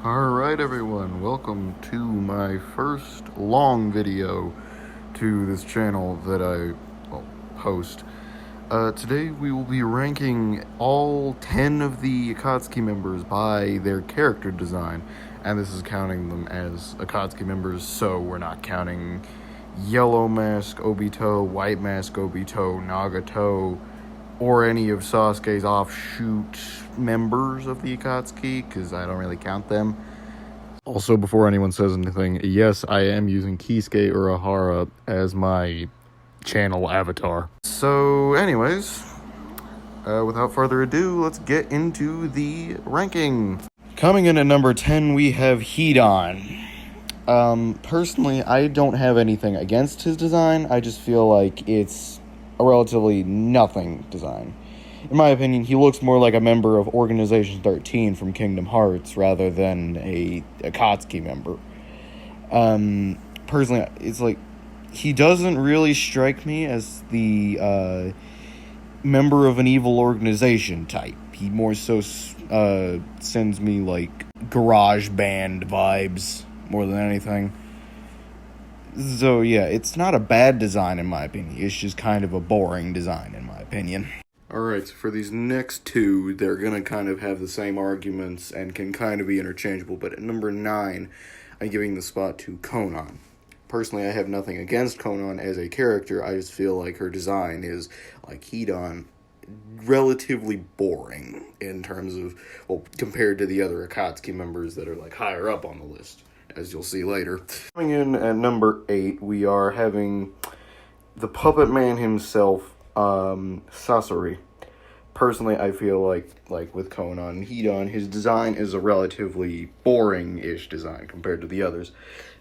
Alright everyone, welcome to my first long video to this channel that I post. Today we will be ranking all 10 of the Akatsuki members by their character design, and this is counting them as Akatsuki members, so we're not counting Yellow Mask Obito, White Mask Obito, Nagato, or any of Sasuke's offshoot members of the Akatsuki, because I don't really count them. Also, before anyone says anything, yes, I am using Kisuke Urahara as my channel avatar. So, anyways, without further ado, let's get into the ranking. Coming in at number 10, we have Hedon. Personally, I don't have anything against his design. I just feel like it's a relatively nothing design. In my opinion, he looks more like a member of Organization 13 from Kingdom Hearts rather than a Akatsuki member. Personally, it's like, he doesn't really strike me as the member of an evil organization type. He more so sends me like garage band vibes more than anything. So yeah, it's not a bad design in my opinion. It's just kind of a boring design in my opinion. Alright, so for these next two, they're gonna kind of have the same arguments and can kind of be interchangeable, but at number 9, I'm giving the spot to Conan. Personally, I have nothing against Conan as a character. I just feel like her design is, like Hedon, relatively boring in terms of, well, compared to the other Akatsuki members that are like higher up on the list, as you'll see later. Coming in at number 8, we are having the puppet man himself, Sasori. Personally, I feel like with Conan and Hedon, his design is a relatively boring-ish design compared to the others.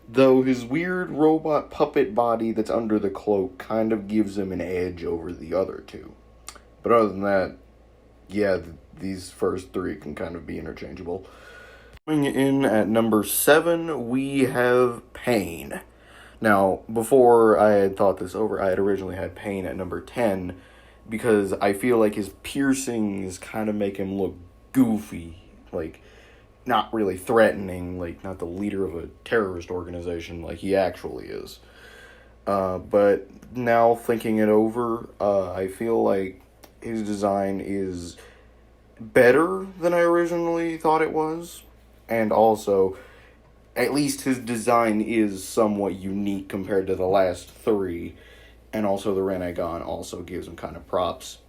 Though his weird robot puppet body that's under the cloak kind of gives him an edge over the other two. But other than that, yeah, these first three can kind of be interchangeable. Coming in at number 7, we have Pain. Now, before I had thought this over, I had originally had Pain at number 10 because I feel like his piercings kind of make him look goofy, like not really threatening, like not the leader of a terrorist organization like he actually is. But now thinking it over, I feel like his design is better than I originally thought it was, and also at least his design is somewhat unique compared to the last three, and also the Renegon also gives him kind of props.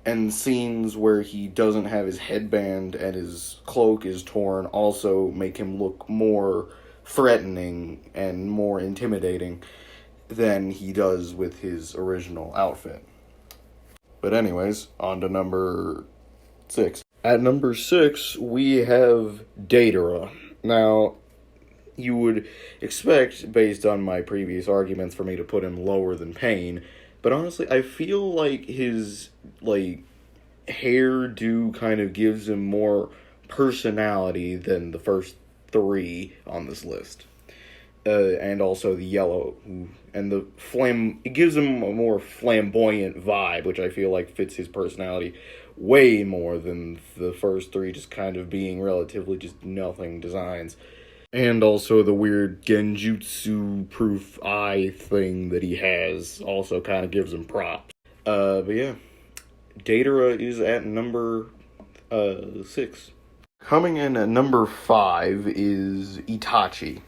And scenes where he doesn't have his headband and his cloak is torn also make him look more threatening and more intimidating than he does with his original outfit. But anyways, on to number 6. At number 6, we have Daedra. Now, you would expect, based on my previous arguments, for me to put him lower than Pain, but honestly, I feel like his, hairdo kind of gives him more personality than the first 3 on this list. And also the yellow, and it gives him a more flamboyant vibe, which I feel like fits his personality way more than the first 3 just kind of being relatively just nothing designs. And also the weird genjutsu-proof eye thing that he has also kind of gives him props. But yeah, Daedra is at number 6. Coming in at number 5 is Hitachi.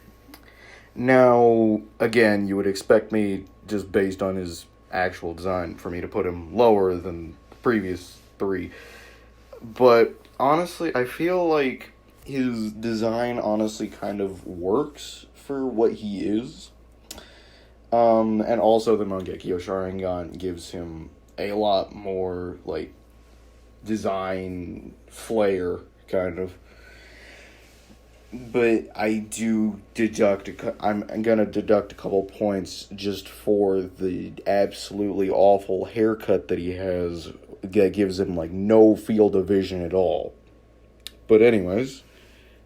Now, again, you would expect me, just based on his actual design, for me to put him lower than the previous 3. But honestly, I feel like his design honestly kind of works for what he is. And also the Mangekyo Sharingan gives him a lot more, design flair, kind of. But I do I'm gonna deduct a couple points just for the absolutely awful haircut that he has that gives him, no field of vision at all. But anyways,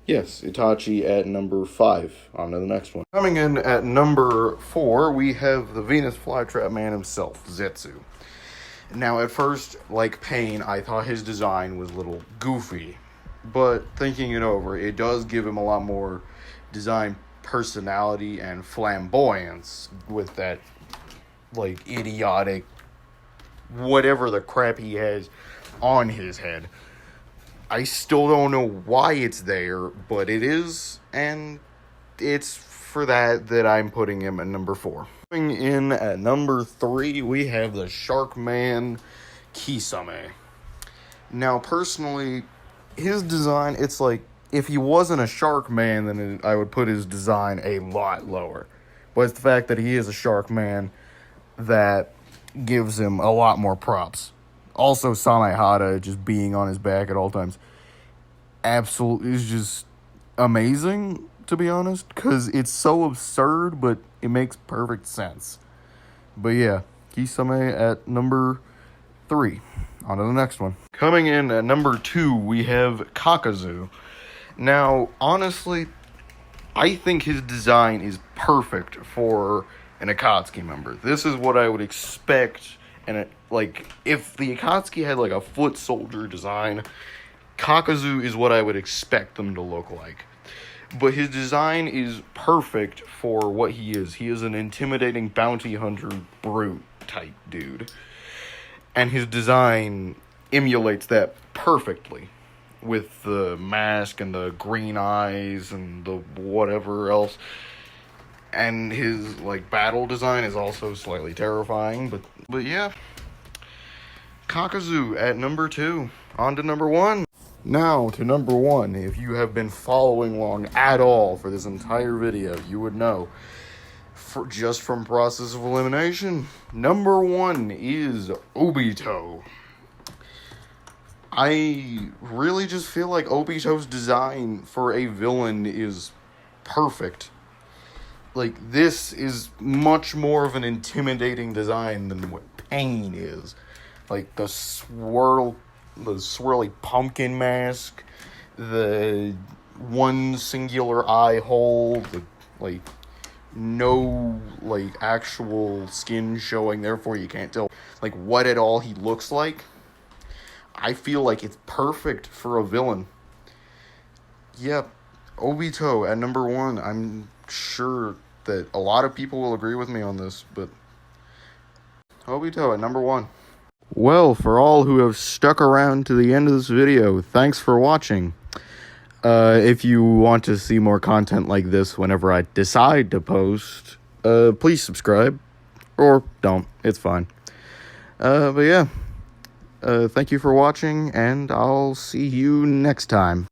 yes, Hitachi at number 5. On to the next one. Coming in at number 4, we have the Venus Flytrap man himself, Zetsu. Now, at first, like Pain, I thought his design was a little goofy. but thinking it over, it does give him a lot more design personality and flamboyance with that, like, idiotic whatever the crap he has on his head. I still don't know why it's there, but it is, and it's for that I'm putting him at number 4. Coming in at number 3, we have the Shark Man Kisame. Now, personally, his design, it's like, if he wasn't a Shark Man, then I would put his design a lot lower. But it's the fact that he is a Shark Man that gives him a lot more props. Also, Samehada just being on his back at all times absolutely is just amazing, to be honest, because it's so absurd, but it makes perfect sense. But yeah, Kisame at number 3. On to the next one. Coming in at number 2, we have Kakazu. Now, honestly, I think his design is perfect for an Akatsuki member. This is what I would expect, and like, if the Akatsuki had like a foot soldier design, Kakazu is what I would expect them to look like. But his design is perfect for what he is. He is an intimidating bounty hunter brute type dude. And his design emulates that perfectly, with the mask and the green eyes and the whatever else. And his, like, battle design is also slightly terrifying, but yeah. Kakazu at number 2. On to number 1. Now to number 1. If you have been following along at all for this entire video, you would know, just from process of elimination, number 1 is Obito. I really just feel like Obito's design for a villain is perfect. Like, this is much more of an intimidating design than what Pain is. Like, the swirly pumpkin mask, the one singular eye hole, the, like, no, like, actual skin showing, therefore you can't tell, like, what at all he looks like. I feel like it's perfect for a villain. Yep, Obito at number 1. I'm sure that a lot of people will agree with me on this, but Obito at number 1. Well, for all who have stuck around to the end of this video, thanks for watching. If you want to see more content like this whenever I decide to post, please subscribe. Or don't, it's fine. But yeah, thank you for watching, and I'll see you next time.